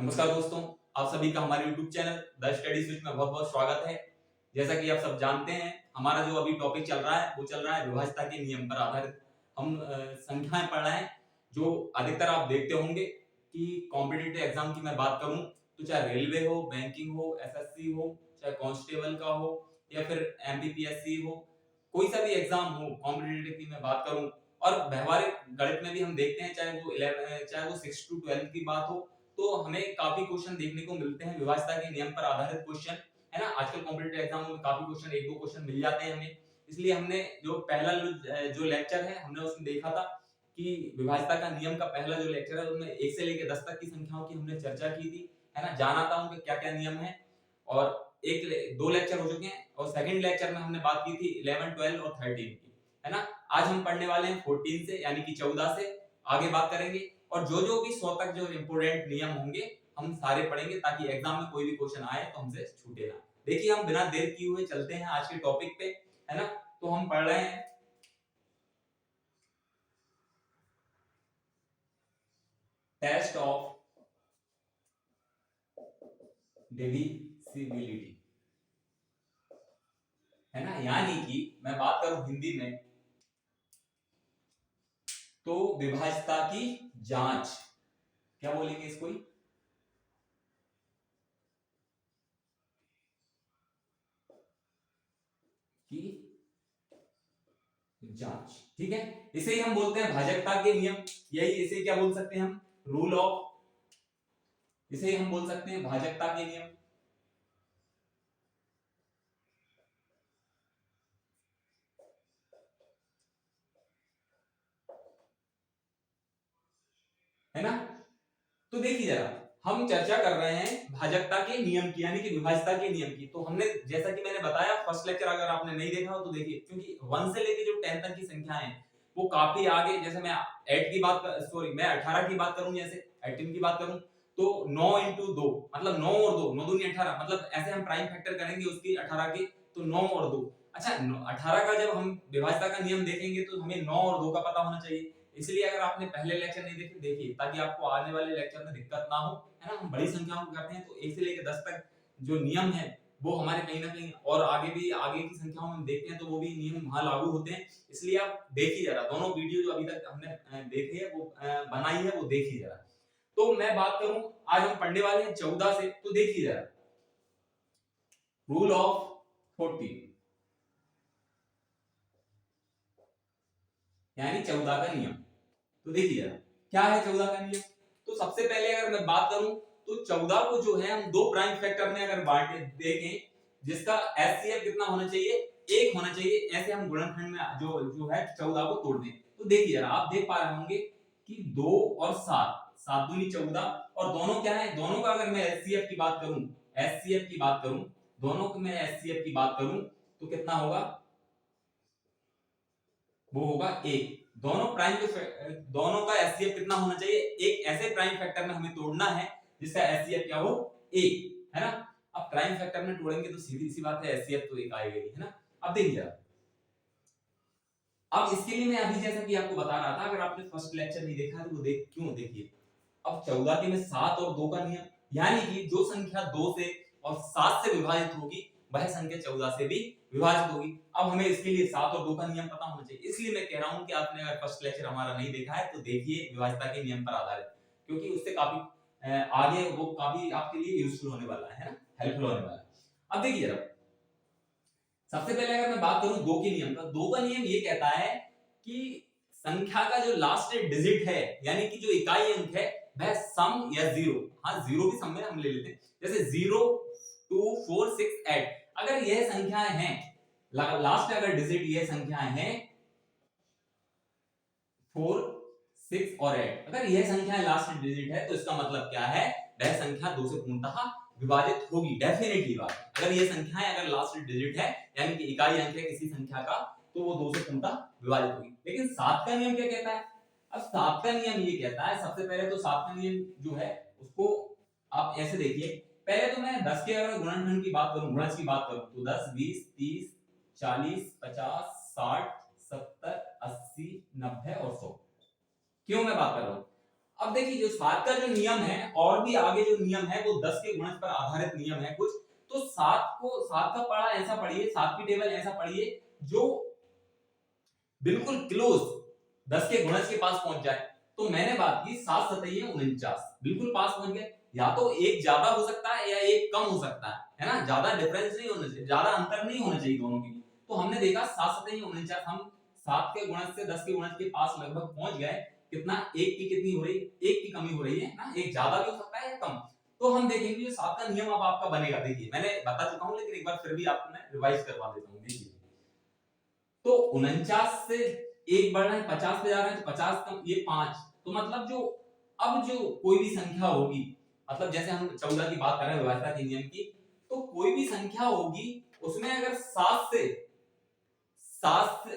नमस्कार दोस्तों, आप सभी का हमारे YouTube channel the study switch में बहुत-बहुत स्वागत है। जैसा कि आप सब जानते हैं, हमारा जो अभी टॉपिक चल रहा है, वो चल रहा है विभाज्यता के नियम पर आधारित। हम संख्याएं पढ़ रहे हैं, जो अधिकतर आप देखते होंगे कि कॉम्पिटिटिव एग्जाम की मैं बात करूं, तो चाहे रेलवे हो, बैंकिंग हो, एसएससी हो, चाहे कांस्टेबल का हो या फिर एमपीपीएससी हो, कोई सा भी एग्जाम हो, कॉम्पिटिटिव की मैं बात करूं और व्यवहारिक गणित में भी हम देखते हैं, चाहे वो 6 टू 12 की बात हो, तो हमें काफी क्वेश्चन देखने को मिलते हैं विभाज्यता के नियम पर आधारित क्वेश्चन, है ना। आजकल कॉम्पिटिटिव एग्जामों में काफी क्वेश्चन, एक दो क्वेश्चन मिल जाते हैं हमें। इसलिए हमने जो पहला जो लेक्चर है, हमने उसमें देखा था कि विभाज्यता का नियम का पहला जो लेक्चर है, उसमें 1 से लेकर 10 तक की संख्याओं की हमने चर्चा की थी, है ना। जाना था उनके क्या-क्या नियम है और दो लेक्चर हो चुके हैं और सेकंड लेक्चर में हमने बात की थी 11, 12 और 13 की, है ना। आज हम पढ़ने वाले हैं 14 से, यानी कि 14 से आगे बात करेंगे और जो भी 100 तक जो इंपोर्टेंट नियम होंगे हम सारे पढ़ेंगे, ताकि एग्जाम में कोई भी क्वेश्चन आए तो हमसे छूटे ना। देखिए, हम बिना देर किए हुए चलते हैं आज के टॉपिक पे, है ना। तो हम पढ़ रहे हैं टेस्ट ऑफ डिविजिबिलिटी, है ना। यानी कि मैं बात करूं हिंदी में तो विभाज्यता की जांच, क्या बोलेंगे इसको, की जांच, ठीक है। इसे ही हम बोलते हैं भाजकता के नियम, यही इसे क्या बोल सकते हैं हम, रूल ऑफ, इसे ही हम बोल सकते हैं भाजकता के नियम, है ना। तो देखिए जरा, हम चर्चा कर रहे हैं भाजकता के नियम की, यानी कि विभाज्यता के नियम की। तो हमने, जैसा कि मैंने बताया, फर्स्ट लेक्चर अगर आपने नहीं देखा हो तो देखिए, क्योंकि 1 से लेके जो 10 तक की संख्याएं हैं वो काफी आगे, जैसे मैं 8 की बात सॉरी मैं 18 की बात करूं, जैसे 18 की बात करूं, तो 9 इंटू 2 मतलब 9 और 2, 9 दूनी 18, मतलब ऐसे हम प्राइम फैक्टर करेंगे उसकी 18 की, तो 9 और 2। अच्छा, 18 का जब हम विभाज्यता का नियम देखेंगे तो हमें 9 और 2 का पता होना चाहिए। इसलिए अगर आपने पहले लेक्चर नहीं देखे, देखिए, ताकि आपको आने वाले लेक्चर में दिक्कत ना हो, है ना। हम बड़ी संख्याओं को करते हैं तो 1 से लेकर 10 तक जो नियम है वो हमारे कहीं ना कहीं, और आगे भी आगे की संख्याओं में देखते हैं तो वो भी नियम वहां लागू होते हैं। इसलिए आप देखिए जरा, दोनों वीडियो जो अभी तक हमने देखे है, वो बनाई है, वो देखिए जरा। तो मैं बात करूं, आज हम पढ़ने वाले हैं 14 से, तो देखिए जरा, रूल ऑफ 14, यानी 14 का नियम। तो देखिए जरा, क्या है 14 का नियम। तो सबसे पहले अगर मैं बात करूं तो 14 को जो है हम दो प्राइम फैक्टर में अगर बांटे देखें, जिसका एचसीएफ कितना होना चाहिए, 1 होना चाहिए, ऐसे हम गुणनखंड में जो जो है 14 को तोड़ दें। तो देखिए जरा, आप देख पा रहे होंगे कि 2 और 7, 7 दूनी 14, और दोनों क्या है, दोनों का अगर मैं एचसीएफ की बात करूं, एचसीएफ की बात करूं, दोनों की मैं एचसीएफ की बात करूं तो कितना होगा, वो होगा 1। दोनों प्राइम के दोनों का एचसीएफ कितना होना चाहिए, एक ऐसे प्राइम फैक्टर में हमें तोड़ना है जिसका एचसीएफ क्या हो, 1, है ना। अब प्राइम फैक्टर में तोड़ेंगे तो सीधी सी बात है, एचसीएफ तो 1 आएगा ही, है ना। अब देखिए जरा, अब इसके लिए मैं अभी जैसा कि आपको बता रहा था, अगर आपने फर्स्ट लेक्चर नहीं देखा तो वो देखिए। अब 14 के में 7 और 2 का नियम, यानी कि जो संख्या 2 से और 7 से विभाजित होगी वह संख्या 14 से भी विभाजित होगी। अब हमें इसके लिए 7 और 2 का नियम पता होना चाहिए। इसलिए मैं कह रहा हूं कि आपने अगर फर्स्ट लेक्चर हमारा नहीं देखा है तो देखिए विभाज्यता के नियम पर आधारित, क्योंकि उससे काफी आगे वो काफी आपके लिए यूजफुल होने वाला है ना, हेल्पफुल होने वाला है। अब देखिए जरा, सबसे पहले अगर मैं बात करूं 2 के नियम का, 2 का नियम ये कहता है कि संख्या का जो लास्ट डिजिट है, यानी कि जो इकाई अंक है, वह सम या जीरो, हाँ जीरो भी सम में हम ले लेते हैं, जैसे 0 2 4 6 8, अगर यह संख्याएं हैं, लास्ट अगर डिजिट ये संख्याएं हैं 4 6 और 8, अगर यह संख्या लास्ट डिजिट है तो इसका मतलब क्या है, वह संख्या 2 से पूर्णतः विभाजित होगी, डेफिनेटली बात। अगर ये संख्याएं अगर लास्ट डिजिट है, यानी कि इकाई अंक है किसी संख्या का, तो वो 2 से पूर्णतः विभाजित होगी। लेकिन 7 का नियम क्या कहता है, अब 7 का नियम ये कहता है, सबसे पहले तो 7 का नियम जो है उसको आप ऐसे देखिए। पहले तो मैं 10 के अगर गुणनखंड की बात करूं, गुणज की बात करूं, तो 10 20 30 40 50 60 70 80 90 और 100, क्यों मैं बात कर रहा हूं। अब देखिए जो 7 का जो नियम है और भी आगे जो नियम है वो 10 के गुणज पर आधारित नियम है कुछ। तो 7 का पढ़ा ऐसा पढ़िए, 7 की टेबल ऐसा पढ़िए जो बिल्कुल क्लोज 10 के गुणज के पास पहुंच जाए। तो मैंने बात की 7 सतैये 49 बिल्कुल पास पहुंच गए। या तो एक ज्यादा हो सकता है या एक कम हो सकता है ना, ज्यादा डिफरेंस नहीं होना चाहिए, ज्यादा अंतर नहीं होना चाहिए दोनों के बीच। तो हमने देखा 7 सतैये 49, हम 7 के गुणज से 10 के गुणज के पास लगभग पहुंच गए। कितना, एक की कितनी हो रही है, एक की कमी हो रही है ना, एक ज्यादा भी हो सकता है या कम। तो हम देखेंगे जो 7 का नियम अब आपका बनेगा। देखिए मैंने बता चुका हूं लेकिन एक बार फिर भी आपको मैं रिवाइज करवा देता हूं। देखिए तो 49 से एक बढ़ रहा है, 50 पे जा रहा है, तो 50 कम ये 5। तो मतलब जो अब जो कोई भी संख्या होगी, मतलब जैसे हम 14 की बात कर रहे हैं विभाज्यता के नियम की, तो कोई भी संख्या होगी उसमें अगर 7 से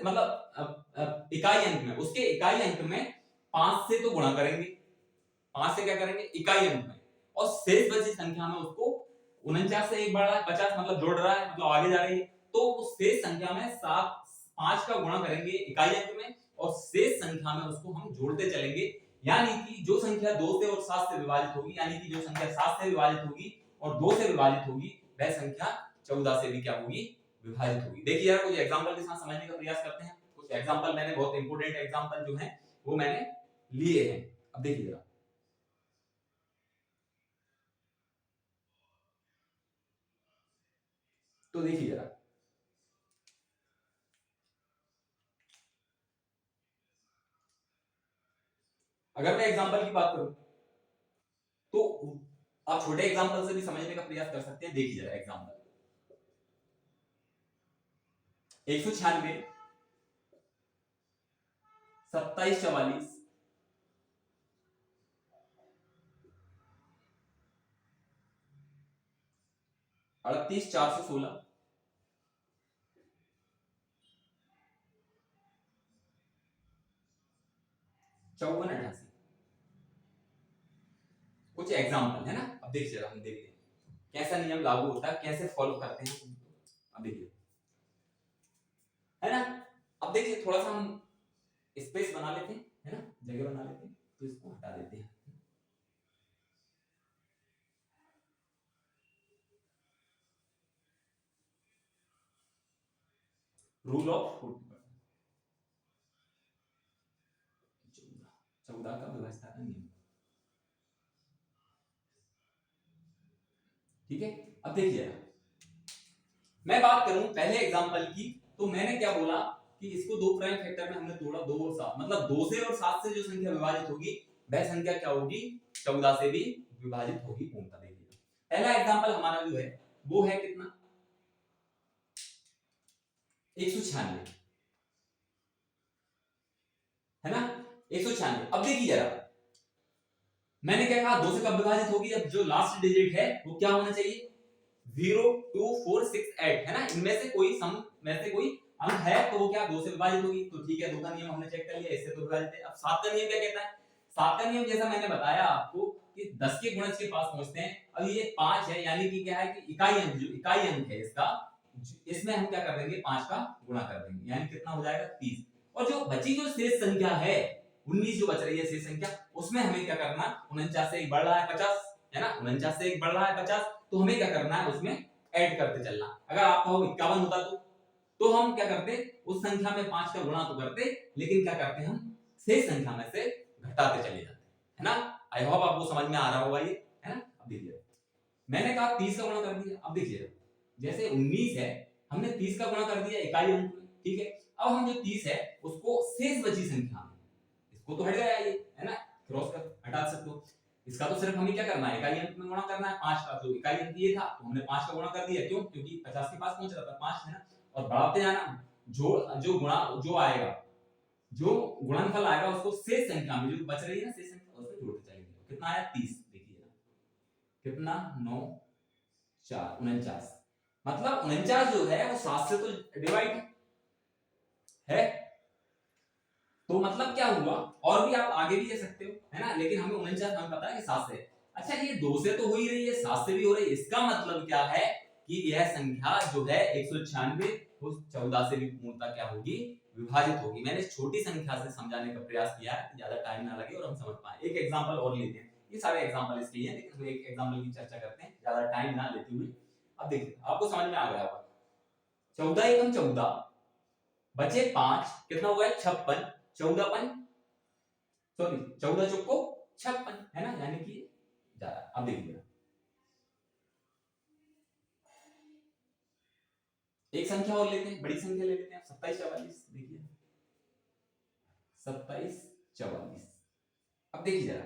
मतलब इकाई अंक में, उसके इकाई अंक में 5 से तो गुणा करेंगे, 5 से क्या करेंगे इकाई अंक में, और शेष बची संख्या में उसको 49 से एक बढ़ रहा है, 50 मतलब जोड़ रहा है, मतलब आगे जा रही है, तो उस शेष संख्या में 5 का गुणा करेंगे इकाई अंक में और शेष संख्या में उसको हम जोड़ते चलेंगे। यानी कि जो संख्या 2 से और 7 से विभाजित होगी, यानी कि जो संख्या 7 से विभाजित होगी और 2 से विभाजित होगी, वह संख्या 14 से भी क्या होगी, विभाजित होगी। देखिए यार कुछ एग्जांपल के साथ समझने का प्रयास करते हैं। कुछ एग्जांपल मैंने बहुत इंपॉर्टेंट एग्जांपल जो है वो मैंने लिए हैं। अब देखिए जरा, तो देखिए जरा, अगर मैं एग्जांपल की बात करूं तो आप छोटे एग्जांपल से भी समझने का प्रयास कर सकते हैं। देखिए जरा एग्जांपल 196 2744 38416 5488। कुछ एग्जांपल है ना। अब देखिए जरा, हम देखते हैं कैसा नियम लागू होता है, कैसे फॉलो करते हैं। अब देखिए है ना, अब देखिए थोड़ा सा हम स्पेस बना लेते हैं, है ना, जगह बना लेते हैं, तो इसको हटा देते हैं। रूल ऑफ 14 का व्यवस्था का नियम, ठीक है। अब देखिए मैं बात करूं पहले एग्जांपल की, तो मैंने क्या बोला कि इसको दो प्राइम फैक्टर में हमने तोड़ा, 2 और 7, मतलब 2 से और 7 से जो संख्या विभाजित होगी वह संख्या क्या होगी, 14 से भी विभाजित होगी पूर्णतः। देखिए पहला एग्जांपल हमारा जो है वो है कितना, 196, है ना, 196। अब देखिए जरा, मैंने क्या कहा 2 से कब विभाजित होगी, अब जो लास्ट डिजिट है वो क्या होना चाहिए, 0 2 4 6 8, है ना, इनमें से कोई सम में से कोई अंक है तो वो क्या 2 से विभाजित होगी। तो ठीक है, 2 का नियम हमने चेक कर लिया, इससे तो विभाजित है। अब 7 का नियम क्या कहता है, 7 का नियम जैसा मैंने बताया आपको कि 10 के गुणज के पास पहुंचते हैं। अब ये 5 है, यानी कि क्या है कि इकाई अंक, जो इकाई अंक है इसका, इसमें हम क्या कर देंगे 5 का गुणा कर देंगे, यानी कितना हो जाएगा 30। और जो बची जो शेष संख्या है 19 जो बच रही है शेष संख्या, उसमें हमें क्या करना, 49 से एक बढ़ रहा है 50, है ना, 49 से एक बढ़ रहा है 50, तो हमें क्या करना है उसमें ऐड करते चलना। अगर आपका हो 51 होता तो हम क्या करते, उस संख्या में 5 का गुणा तो करते, लेकिन क्या करते हम शेष संख्या में से घटाते चले जाते, है ना। आई होप आपको समझ में आ रहा होगा ये, है ना। अब देखिए मैंने कहा 30 का गुणा कर दिया। अब देखिए जैसे 19 है, हमने 30 का गुणा कर दिया इकाई अंक में, ठीक है। अब हम जो 30 है उसको शेष बची संख्या में, इसको तो हट गया ये, है ना, क्रॉस कर हटा सकते हो। इसका तो सिर्फ हमें क्या करना है, इकाई अंक में गुणा करना है। 5 का जो इकाई अंक ये था तो हमने 5 का गुणा कर दिया, क्यों, क्योंकि 50 के पास पहुंच रहा था 5, है ना। और बढ़ाते जाना, जो गुणा जो आएगा, जो गुणनफल आएगा उसको शेष संख्या में जो बच रही है ना शेष संख्या, उसमें जोड़ते चलेंगे। कितना आया 30, देखिए कितना 9 4 49, मतलब 49 जो है वो 7 से तो डिवाइड है। तो मतलब क्या हुआ, और भी आप आगे भी ले सकते हो, है ना, लेकिन हमें 49 हमें पता है कि 7 से। अच्छा ये 2 से तो हो ही रही है, 7 से भी हो रही है, इसका मतलब क्या है कि यह संख्या जो है 196 वो 14 से भी पूर्णतः क्या होगी, विभाजित होगी। मैंने छोटी संख्या से समझाने का प्रयास किया है, ज्यादा टाइम ना लगे और हम समझ पाए। एक एग्जांपल और लेते हैं, ये सारे एग्जांपल इसके लिए हैं, लेकिन हम एक एग्जांपल की चर्चा करते हैं ज्यादा टाइम ना लेते हुए। अब देखिए आपको समझ में आ गया होगा, 14 एकम 14 बचे 5, कितना हुआ है 56, 14 पन सॉरी 14 चौको 56 है ना, यानी कि ज्यादा। अब देखिए एक संख्या और लेते हैं, बड़ी संख्या ले लेते हैं 27 44। देखिए 27 44। अब देखिए जरा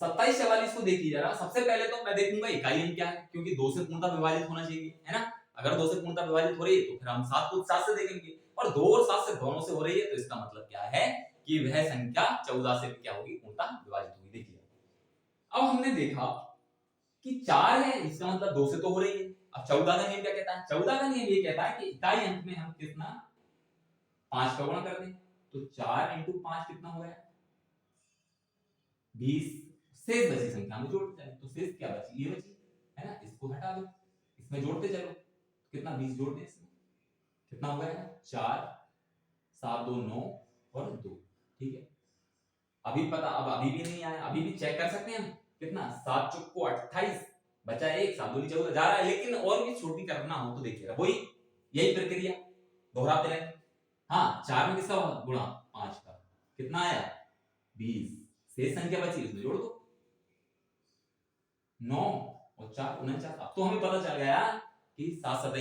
27 44 को देखिए जरा, सबसे पहले तो मैं देखूंगा इकाई अंक क्या है, क्योंकि 2 से पूर्णतः विभाजित होना चाहिए, है ना। अगर 2 से पूर्णतः विभाजित हो रही है तो फिर हम 7 को 7 से देखेंगे, और 2 और 7 से दोनों से हो रही है, तो इसका मतलब क्या है कि वह संख्या 14 से भी क्या होगी, पूर्णतः विभाजित होगी। देखिए अब हमने देखा कि 4 है, इसका मतलब 2 से तो हो रही है। अब 14 का नियम क्या कहता है, 14 का नियम ये कहता है कि इकाई अंक में हम कितना 5 का गुणा कर दें, तो 4 × 5 कितना हो गया 20। शेष बची संख्या में जोड़ते चलो, तो शेष क्या बची, ये बची, है ना। इसको हटा दो, इसमें जोड़ते चलो, कितना 20 जोड़ दें इसमें, कितना हो गया 4 7 2 9 और 2। ठीक है, अभी पता, अब अभी भी नहीं आया, अभी भी चेक कर सकते हैं हम, कितना 7 चौको 28 बचा 1 7 दूनी 14 जा रहा है, लेकिन और भी छोटी करना हो तो देखिएगा वही यही प्रक्रिया दोहराते रहेंगे। हाँ 4 में किसका गुणा 5 का, कितना आया 20। शेष संख्या बची उसमें जोड़ दो, 9 और 4 49। अब तो हमें पता चल गया कि 7 7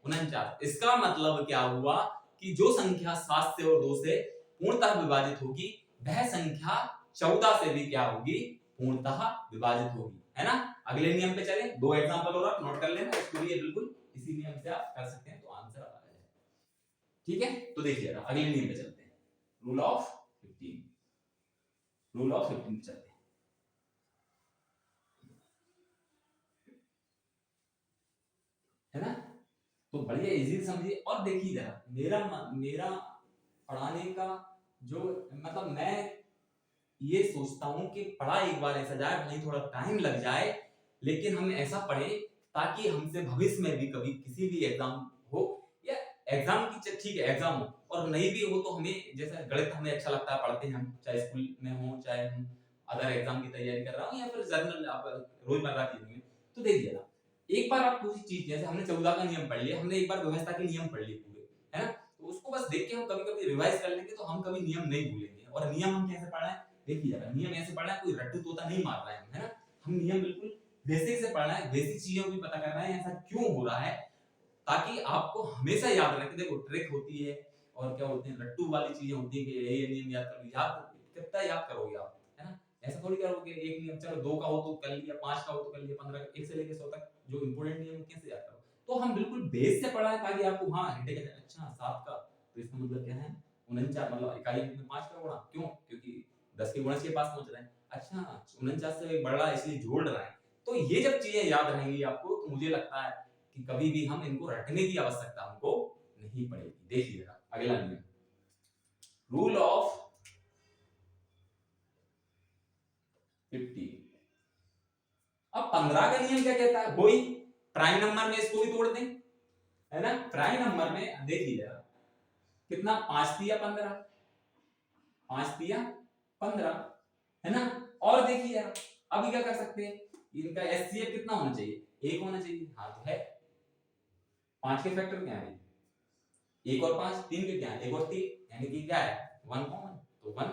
49। इसका मतलब क्या हुआ कि जो संख्या 7 से और 2 से पूर्णतः विभाजित होगी, वह संख्या 14 से भी क्या होगी, पूर्णतः विभाजित होगी, है ना। अगले नियम पे चलें, 2 एग्जांपल और आप नोट कर लेना, इसको भी बिल्कुल इसी नियम से आप कर सकते हैं, तो आंसर आ जाएगा। ठीक है, तो देखिए अगले नियम पे चलते हैं, रूल ऑफ 15। रूल ऑफ 15 पे चलते हैं, है ना। तो बढ़िया इजी समझिए। और देखिए जरा मेरा पढ़ाने का जो मतलब, मैं ये सोचता हूं कि पढ़ा एक बार ऐसा जाए, भले थोड़ा टाइम लग जाए, लेकिन हम ऐसा पढ़े ताकि हमसे भविष्य में भी कभी किसी भी एग्जाम हो, या एग्जाम की ठीक है एग्जाम हो और नहीं भी हो, तो हमें जैसे गणित हमें अच्छा लगता है, पढ़ते हैं हम, चाहे स्कूल में हो, चाहे हम अदर एग्जाम की तैयारी कर रहा हूं, या फिर जनरल रोजमर्रा की जिंदगी में। तो देखिए ना, एक बार आप पूरी चीज, जैसे हमने 14 का नियम पढ़ लिया, हमने एक बार व्यवस्था के नियम पढ़ लिए पूरे, है ना, तो उसको बस देख के हम कभी कभी रिवाइज कर लेंगे, तो हम कभी नियम नहीं भूलेंगे। और नियम हम कैसे पढ़ रहे हैं, देखिए जरा, नियम ऐसे पढ़ना है, कोई रट्टू तोता नहीं मार रहा है, है ना। हम नियम बिल्कुल बेसिक से पढ़ना है, बेसिक चीजों को भी पता करना है, ऐसा क्यों हो रहा है, ताकि आपको हमेशा याद रखे। देखो ट्रिक होती है और क्या होते हैं, रट्टू वाली चीजें होती है कि ये नियम याद करो, याद कितना याद करोगे आप, है ना। ऐसा थोड़ी करोगे एक नियम, चलो 2 का हो तो कर लिया, 5 का हो तो कर लिया, 15 1 से लेकर 100 तक जो इंपॉर्टेंट नियम कैसे याद करो। तो हम बिल्कुल बेस से पढ़ा है, ताकि आपको हाँ हिट, अच्छा 7 का, तो इसका मतलब क्या है 49, मतलब इकाई में 5 का गुणा, क्यों, क्योंकि 10 के गुणज के पास पहुंच रहे हैं, अच्छा 49 से बढ़ रहा है इसलिए जोड़ रहा है। तो ये जब चीजें याद रहेंगी आपको, तो मुझे लगता है कि कभी भी हम इनको रटने की आवश्यकता हमको नहीं पड़ेगी। देखिए अगला नियम, रूल ऑफ 50। अब 15 का नियम क्या कहता है, वही प्राइम नंबर में इसको भी तोड़ दें, है ना। प्राइम नंबर में देखिए कितना 5 दिया 15, 5 दिया 15, है ना। और देखिए अभी क्या कर सकते हैं, इनका एचसीएफ कितना होना चाहिए, 1 होना चाहिए, हाँ तो है। 5 के फैक्टर क्या है, 1 और 5, 3 के क्या है 1 और 3, यानी कि क्या है 1 कॉमन, तो 1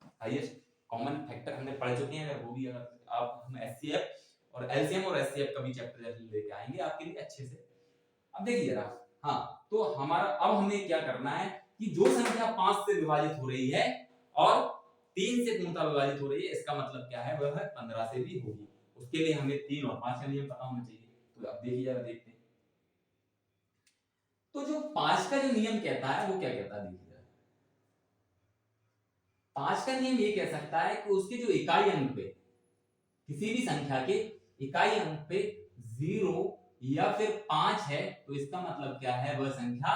हाईएस्ट कॉमन फैक्टर हमने पढ़ चुके हैं। अगर वो भी अगर आप हम एचसीएफ और एलसीएम और एचसीएफ का भी चैप्टर लेके आएंगे आपके लिए अच्छे से। अब देखिए जरा, हाँ तो हमारा अब हमें क्या करना है कि जो संख्या 5 से विभाजित हो रही है और 3 से पूर्णतः विभाजित हो रही है, इसका मतलब क्या है, वह 15 से भी होगी। उसके लिए हमें 3 और 5 का नियम पता होना चाहिए। तो अब देखिए जरा, देखते हैं तो जो 5 का जो नियम कहता है वो क्या कहता है, देखिए 5 का नियम ये कह सकता है कि उसके जो इकाई अंक पे, किसी भी संख्या के इकाई अंक पे 0 या फिर 5 है, तो इसका मतलब क्या है, वह संख्या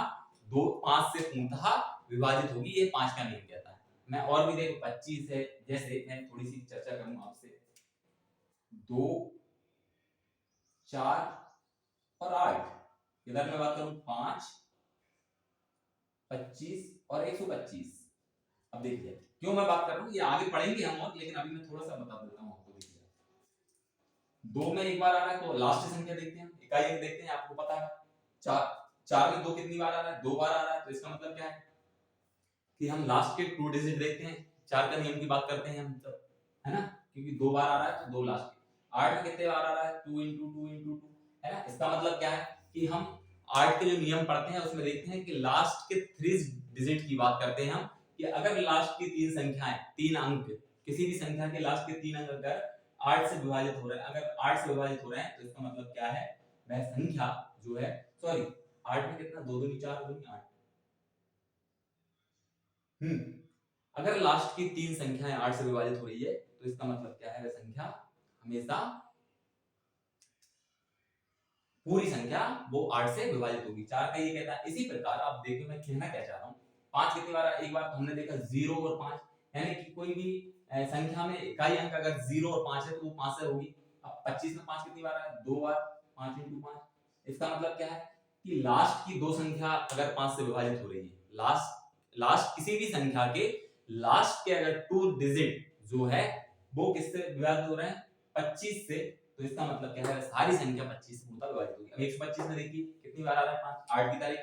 5 से पूर्णतः विभाजित होगी। ये 5 का नियम कहता है। मैं और भी देखो 25 है, जैसे मैं थोड़ी सी चर्चा करूं आपसे, 2 4 और 8, इधर मैं बात करूं 5 25 और 125। अब देखिए क्यों मैं बात कर रहा हूँ, ये आगे पढ़ेंगे हम और, लेकिन अभी मैं थोड़ा सा बता देता हूँ आपको। देखिए 2 में एक बार आ रहा है तो लास्ट संख्या देखते हैं, इकाई अंक देखते हैं, आपको पता है। 4 में 2 कितनी बार आ रहा है, 2 बार आ रहा है, तो इसका मतलब क्या है कि हम लास्ट के 2 डिजिट देखते हैं। 4 का नियम की बात करते हैं हम सब, है ना, क्योंकि 2 बार आ रहा है तो 2 लास्ट के। 8 में कितने बार आ रहा है, 2 × 2 × 2, है ना। इसका मतलब क्या है कि हम 8 के जो नियम पढ़ते हैं उसमें देखते हैं कि लास्ट के 3 डिजिट की बात करते हैं हम, कि अगर लास्ट की 3 संख्याएं, 3 अंक, किसी भी संख्या के लास्ट के 3 अंक अगर 8 से विभाजित हो रहे हैं, अगर 8 से विभाजित हो रहे हैं, तो इसका मतलब क्या है, वह संख्या जो है, सॉरी 8 में कितना, 2 दूनी 4, 2 दूनी 8। अगर लास्ट की 3 संख्याएं 8 से विभाजित हो रही है, तो इसका मतलब क्या है, वह संख्या हमेशा, पूरी संख्या वो 8 से विभाजित होगी। 4 का ये कहता है। इसी प्रकार आप देखिए मैं कहना क्या चाह रहा हूँ, 5 कितनी बार, एक बार हमने देखा 0 और 5, यानी कि कोई भी संख्या में इकाई अंक अगर 0 और 5 है तो वो 5 से होगी। अब 25 में 5 कितनी बार है, 2 बार, 5 × 5। इसका मतलब क्या है कि लास्ट की 2 संख्या अगर 5 से विभाजित हो रही है, लास्ट किसी भी संख्या के लास्ट के अगर 2 डिजिट जो है वो किससे विभाजित हो रहे हैं, 25 से, तो इसका मतलब क्या है, सारी संख्या 25 से विभाजित होगी। अब 125 में देखिए कितनी बार आ रहा है, 5, 8 की तारीख,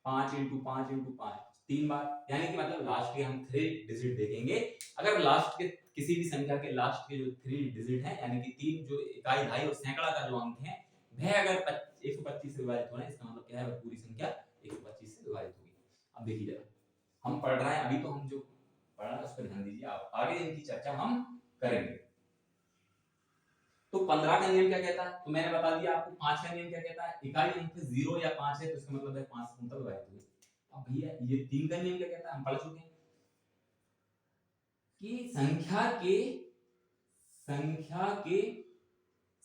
5 × 5 × 5 3 बार, यानी कि मतलब लास्ट के हम 3 डिजिट देखेंगे। अगर लास्ट के किसी भी संख्या के लास्ट के जो 3 डिजिट हैं, यानी कि 3 जो इकाई, ढाई और सैकड़ा का जो अंक है, वह अगर 125 से विभाजित हो रहे हैं, इसका मतलब क्या है, पूरी संख्या 125 से विभाजित होगी। अब देखिए जरा, हम पढ़ रहे हैं अभी, तो हम जो पढ़ रहे हैं उस पर ध्यान दीजिए, आप आगे इनकी चर्चा हम करेंगे। तो 15 का नियम क्या कहता है, तो मैंने बता दिया आपको। 5 का नियम क्या कहता है, इकाई अंक 0 या 5 है तो इसका मतलब है 5 से पूर्णतः विभाजित हुई। अब भैया ये 3 का नियम क्या कहता है, हम पढ़ चुके हैं कि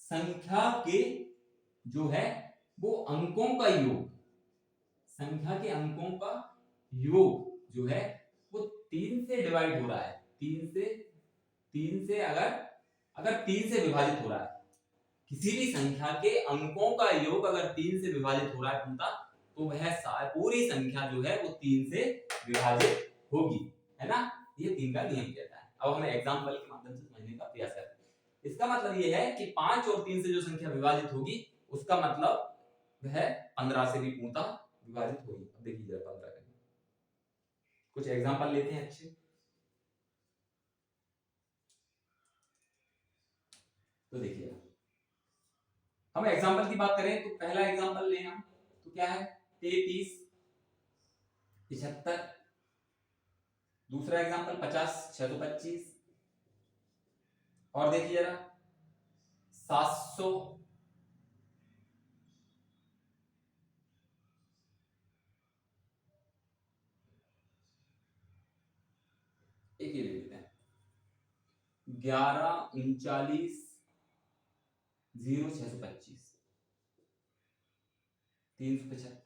संख्या के जो है वो अंकों का योग, संख्या के अंकों का योग जो है वो 3 से डिवाइड हो रहा है। 3 से अगर 3 से विभाजित हो रहा है, किसी भी संख्या के अंकों का योग अगर 3 से विभाजित हो रहा है पूर्णतः, तो वह पूरी संख्या जो है वो 3 से विभाजित होगी, है ना। ये 3 का नियम कहता है। अब हमें एग्जांपल के माध्यम से समझने का प्रयास करते हैं। इसका मतलब ये है कि 5 और 3 से जो संख्या विभाजित होगी, उसका मतलब वह 15 से भी पूर्णतः विभाजित होगी। अब देखिए जरा 15 का कुछ एग्जांपल लेते हैं अच्छे। तो देखिए हम एग्जांपल की बात करें तो पहला एग्जांपल लें हम, तो क्या है, 33 75। दूसरा एग्जांपल 50 625। और देखिए जरा 700 एक ही ले लेते हैं, 11 39 0 625 375।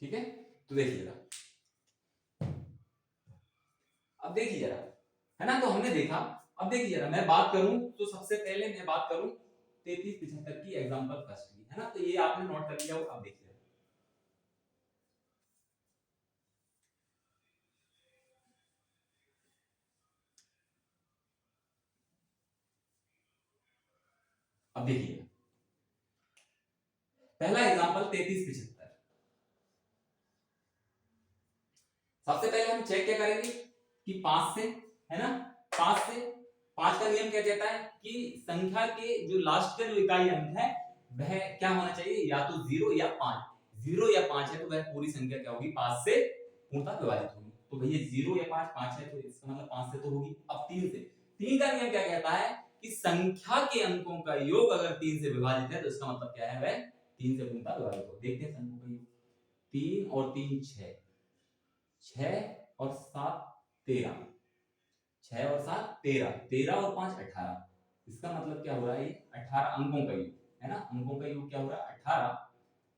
ठीक है, तो देखिए जरा, अब देखिए जरा, है ना, तो हमने देखा। अब देखिए जरा, मैं बात करूं तो सबसे पहले मैं बात करूं 33 75 की एग्जांपल फर्स्ट की, है ना, तो ये आपने नोट कर लिया हो। अब देखिए अब देखिए पहला एग्जांपल 33 75। सबसे पहले हम चेक क्या करेंगे कि 5 से, है ना, 5 का नियम क्या कहता है कि संख्या के जो लास्ट का जो इकाई अंक है वह क्या होना चाहिए, या तो 0 या 5। 0 या 5 है तो वह पूरी संख्या क्या होगी, 5 से पूर्णतः विभाजित होगी। तो भैया 0 या 5 है तो इसका मतलब 5 से तो होगी। अब 3 से, 3 का नियम क्या कहता है कि संख्या के अंकों का योग अगर 3 से विभाजित है तो इसका मतलब क्या है, वह 3 से पूर्णतः विभाजित हो। देखते हैं संख्या का योग, 3 और 3 6, 6 और 7 13, 6 और 7 13, 13 और 5 18। इसका मतलब क्या हो रहा है, ये 18 अंकों का योग, है ना, अंकों का योग क्या हो रहा है 18।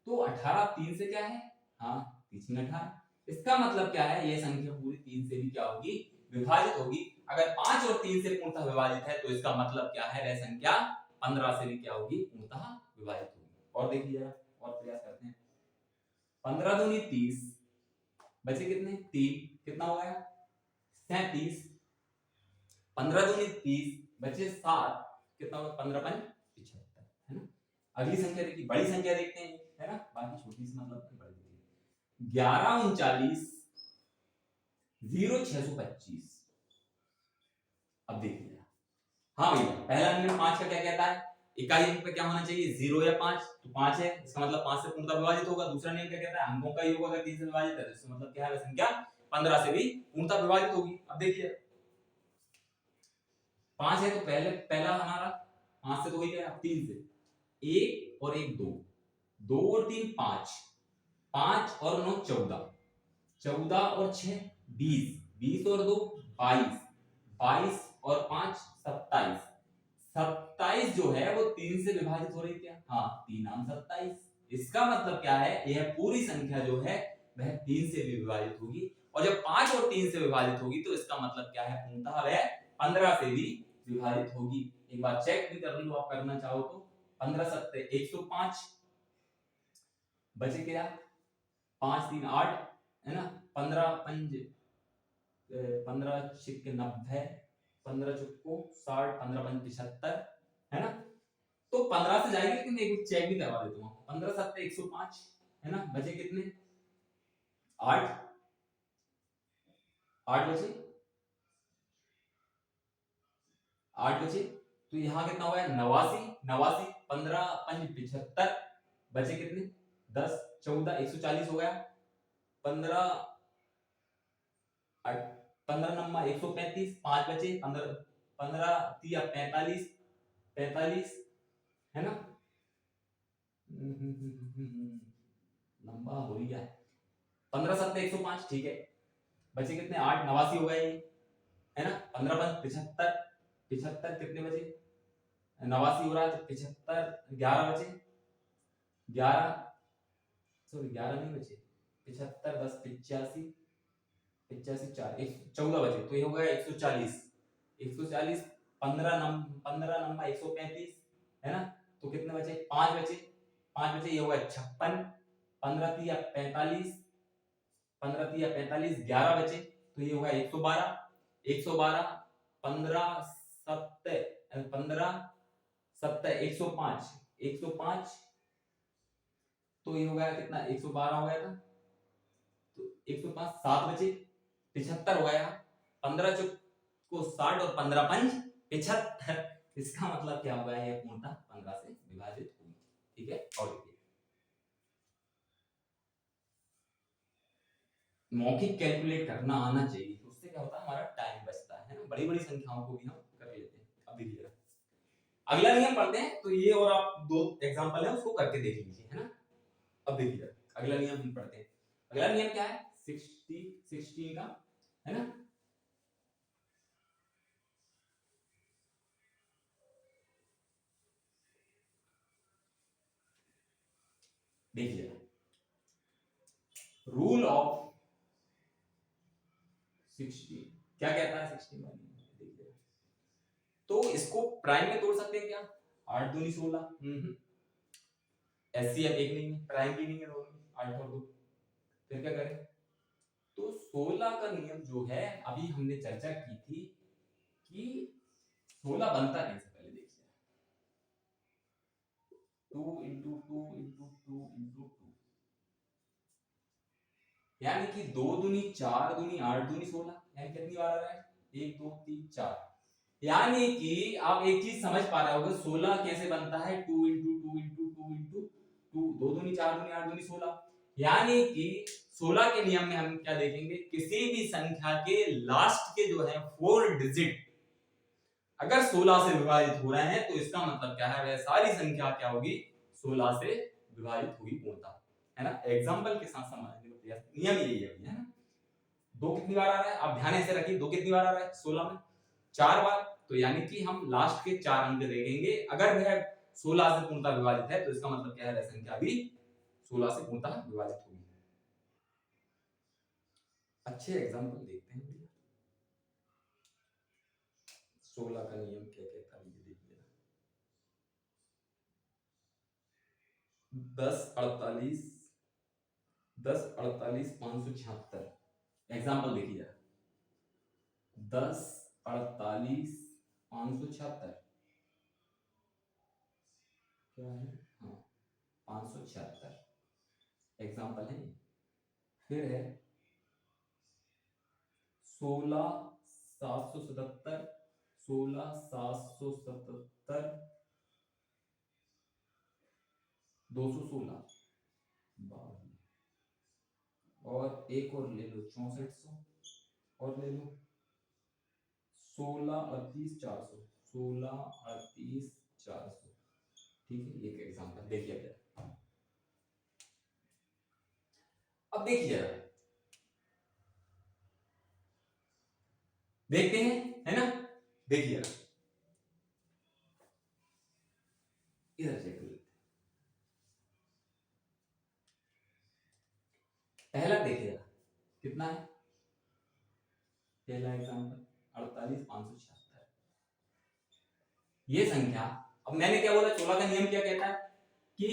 तो 18 3 से क्या है, हाँ 3 18, इसका मतलब क्या है, ये संख्या पूरी 3 से भी क्या होगी, विभाजित होगी। अगर 5 और 3 से पूर्णतः विभाजित है तो इसका मतलब क्या है, वह संख्या 15 से भी क्या होगी, पूर्णतः विभाजित होगी। और देखिए जरा, और प्रयास करते हैं। 15 दूनी 30, बचे कितने, 3, कितना हो गया 37। 15 दूनी 30, बचे 7, कितना होगा 15 5 75, है ना। अगली संख्या देखिए, बड़ी संख्या देखते हैं, है ना, बाकी छोटी सी मतलब बड़ी देखिए। 11 39 0 625। अब देखिए, हाँ भैया, पहला नियम 5 का क्या कहता है, इकाई अंक पे क्या होना चाहिए, 0 या 5, तो 5 है, इसका मतलब 5 से पूर्णतः विभाजित होगा। दूसरा नियम क्या कहता है, अंकों का योग अगर 3 से विभाजित है तो इसका मतलब क्या है, वह संख्या 15 से भी पूर्णतः विभाजित होगी। अब देखिए 5 है तो पहला हमारा 5 से तो वही गया, 3 से 1 और 1 2, 2 और 3 5, 5 और 9 14, 14 और 6 20, 20 और 2 22, 22 और 5 27, 27 जो है वो 3 से विभाजित हो रही है क्या, हाँ 3 नाम 27। इसका मतलब क्या है, यह पूरी संख्या जो है वह 3 से भी विभाजित होगी। और जब 5 और 3 से विभाजित होगी तो इसका मतलब क्या है, पूर्णतः वह 15 से भी विभाजित होगी। एक बार चेक भी कर लो आप, करना चाहो तो। 15 सत्ते 105, बचे क्या 5 3 8, है ना, 15 पंज 15 छिक्के 90, 15 चुक्को 60, 15 पंज 75, है ना। तो 15 से जाएगी, लेकिन एक चेक भी करवा देता हूँ। 15 सत्ते 105, है ना, बचे कितने 8, 8 बचे, 8 बचे, तो यहाँ कितना हुआ है 89, 89 15 पंज 75, बचे कितने 10 14 140 हो गया। 15 15 नंबर 135, 5 बचे, 15 15 तिया 45, 45, है ना। लंबा हो ही गया। 15 सत्ते 105, ठीक है, बचे कितने 8, 89 हो गए ये, है ना। 15 पंच 75, 75 कितने बचे 89 हो रहा है तो 75, 11 बचे, 11 सॉरी 11 नहीं बचे, 75 10 85, 85 4 14 बचे, तो ये हो गया 140, 140 15 नंबर 135, है ना। तो कितने बचे 5 बचे, 5 बचे, ये होगा 56, 15 तिया 45, 15 तिया 45, 11 बचे, तो ये होगा 112, 112 15 सत्ते 15 सत्ते 105, 105, तो ये हो गया कितना 112 हो गया था, तो 105 7 बचे, 75 हो गया, 15 चुक को 60 और 15 पंच 75। इसका मतलब क्या होगा, ये पूर्णतः 15 से विभाजित होगी, ठीक है। और देखिए मौखिक कैलकुलेट करना आना चाहिए, तो उससे क्या होता है, हमारा टाइम बचता है ना, बड़ी बड़ी संख्याओं को भी हम कर लेते हैं। अब देखिए अगला नियम पढ़ते हैं, तो ये और आप दो एग्जांपल है उसको करके देख लीजिए, है ना। अब देखिए अगला नियम हम पढ़ते हैं। अगला नियम क्या है, 16 का, है ना। देखिए रूल ऑफ 16 क्या कहता है, 16 देखिए, तो इसको प्राइम में तोड़ सकते हैं क्या, 8 दूनी 16, एचसीएफ एक नहीं है, प्राइम भी नहीं है, दोनों 8 और 2, फिर क्या करें। तो 16 का नियम जो है अभी हमने चर्चा की थी कि 16 बनता कैसे, पहले देखिए 2 इंटू 2 इंटू 2 इंटू 2, यानी कि 2 दूनी 4 दूनी 8 दूनी 16, यानी कितनी बार आ रहा है 1 2 3 4, यानी कि आप एक चीज समझ पा रहे होगे 16 कैसे बनता है, 2 इंटू 2 इंटू 2 इंटू 2, 2 दूनी 4 दूनी 8 दूनी 16, यानी कि 16 के नियम में हम क्या देखेंगे, किसी भी संख्या के लास्ट के जो है 4 डिजिट अगर 16 से विभाजित हो रहे हैं तो इसका मतलब क्या है, वह सारी संख्या क्या होगी 16 से विभाजित होगी पूर्णतः, है ना। एग्जांपल के साथ समझने का प्रयास, नियम यही है ना। 2 कितनी बार आ रहा है, आप ध्यान से रखिए, 2 कितनी बार आ रहा है 16 में 4 बार, तो यानी कि हम लास्ट के 4 अंक देखेंगे, अगर वह 16 से पूर्णतः विभाजित है तो इसका मतलब क्या है, वह संख्या भी 16 से पूर्णतः विभाजित होगी। अच्छे एग्जाम्पल देखते हैं भैया। 16 का नियम क्या कहता है ये देख लेना। 10 48 576 एग्जाम्पल देखिए। 10 48 576 क्या है? हाँ 576 एग्जाम्पल है। फिर है 16 777 16 777 216 और एक और ले लो 6400 और ले लो 16 38 400 16 38 400। ठीक है, ये एग्जाम्पल देखिए जरा। अब देखिए जरा, देखते हैं है ना। देखिए जरा इधर चेक कर लेते हैं। पहला देखिए जरा कितना है। पहला एग्जाम्पल 48 576 ये संख्या। अब मैंने क्या बोला, 16 का नियम क्या कहता है कि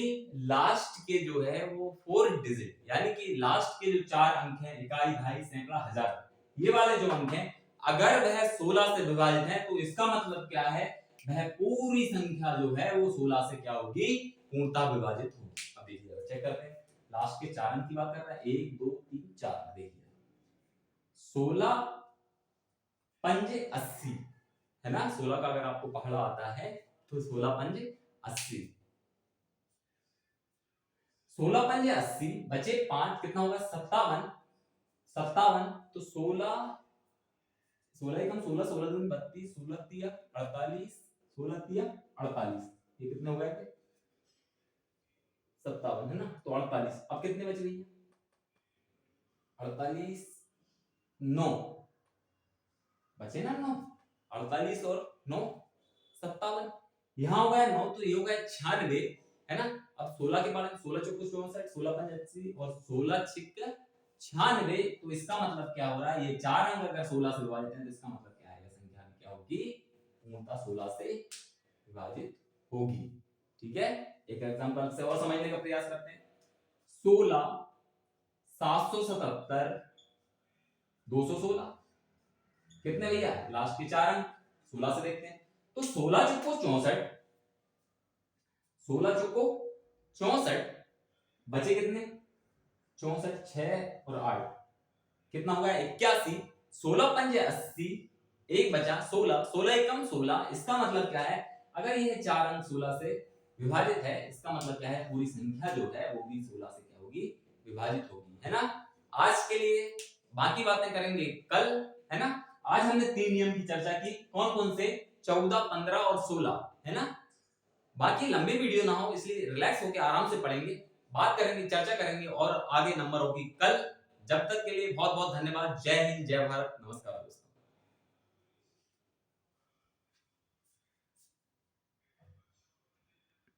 लास्ट के जो है वो 4 डिजिट, यानी कि लास्ट के जो 4 अंक हैं, इकाई, ढाई, सैकड़ा, हजार, ये वाले जो अंक हैं, अगर वह 16 से विभाजित है तो इसका मतलब क्या है, वह पूरी संख्या जो है वो 16 से क्या होगी, पूर्णतः विभाजित होगी। अब देखिए चेक करते हैं, लास्ट के 4 अंक की बात कर रहा है, 1 2 3 4। देखिए 16 पंजे 80 है ना। 16 का अगर आपको पकड़ा आता है तो 16 पंजे 80, 16 पंजे 80 बचे 5, कितना होगा 57 57। तो 16 16 एकम 16 16 दूनी 32 16 तिया 48 16 तिया 48, ये कितने हो गए 57 है ना। तो 48, अब कितने बच गई 48 9 बचे ना 9, 48 और 9 57। यहाँ हो गया 9 तो ये हो गया 96 है ना। अब 16 के बाद 16 चौको 64 16 पंच 80 और 16 छिक 96। तो इसका मतलब क्या हो रहा है, ये 4 अंक अगर 16 से विभाजित है तो इसका मतलब क्या आएगा, संख्या क्या होगी, पूर्णतः 16 से विभाजित होगी। ठीक है, एक एग्जांपल से और समझने का प्रयास करते हैं। 16 777 216 कितने भैया, लास्ट के 4 अंक 16 से देखते हैं। तो 16 चौको 64 16 चौको 64 बचे कितने 64 6 और 8 कितना होगा 81। 16 पंजे 80, एक बचा 16 16 एकम 16। इसका मतलब क्या है, अगर यह 4 अंक 16 से विभाजित है, इसका मतलब क्या है, पूरी संख्या जो है वो भी 16 से क्या होगी, विभाजित होगी, है ना। आज के लिए बाकी बातें करेंगे कल, है ना। आज हमने 3 नियम की चर्चा की, कौन कौन से, 14 15 और 16, है ना। बाकी लंबी वीडियो ना हो इसलिए रिलैक्स होकर आराम से पढ़ेंगे, बात करेंगे, चर्चा करेंगे और आगे नंबर होगी कल। जब तक के लिए बहुत बहुत धन्यवाद। जय हिंद, जय भारत, नमस्कार दोस्तों।